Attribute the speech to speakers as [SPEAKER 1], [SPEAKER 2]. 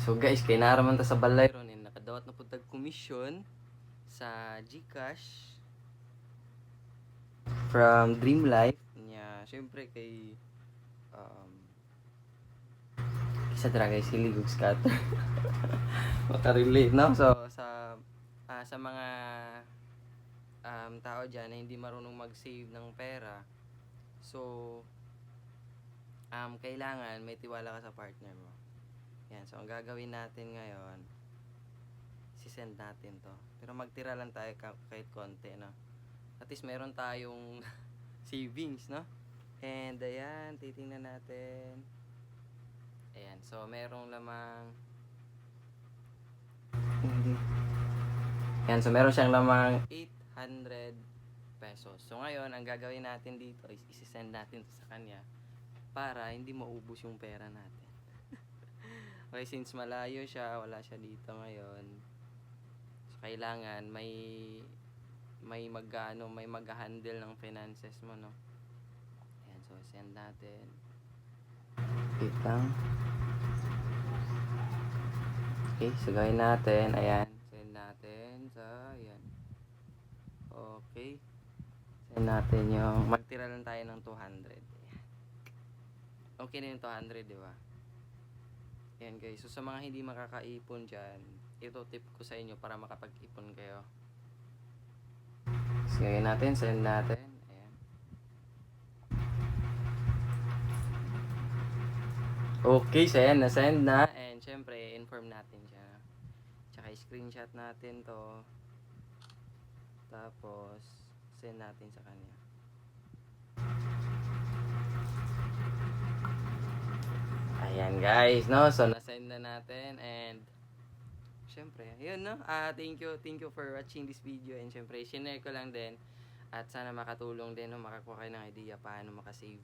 [SPEAKER 1] So guys, kay naraman ta sa balay ron, nakadawat na po tag komisyon sa GCash from Dream Life niya. Syempre kay isa dra guys hiligog scatter. Makarelate no. So sa mga tao diyan na hindi marunong mag-save ng pera. So kailangan may tiwala ka sa partner mo. Yan, so ang gagawin natin ngayon, sisend natin to. Pero magtira lang tayo kahit konti, no? At least meron tayong savings, no? And ayan, titingnan natin. Ayan, so merong lamang ayan, so meron siyang lamang 800 pesos. So ngayon, ang gagawin natin dito is isisend natin to sa kanya para hindi maubos yung pera natin. Okay, since malayo siya, wala siya dito ngayon. So kailangan may mag-handle ng finances mo, no? Ayan, so send natin. Wait lang. Okay, so gawin natin. Ayan, send natin sa ayan. Okay. Send natin yung magtira lang tayo ng 200. Ayan. Okay na yung 200, di ba? Ayan guys, so sa mga hindi makakaipon dyan, ito tip ko sa inyo para makapag-ipon kayo. So gawin natin, send natin. Ayan. Okay, so ayan, na-send na. And syempre, inform natin siya. Tsaka screenshot natin to. Tapos, send natin sa kanya. Ayan guys, no? So, na-send na natin. And, syempre, yun, no? Thank you for watching this video. And syempre, sinare ko lang din. At sana makatulong din, no? Makakuha kayo ng idea paano makasave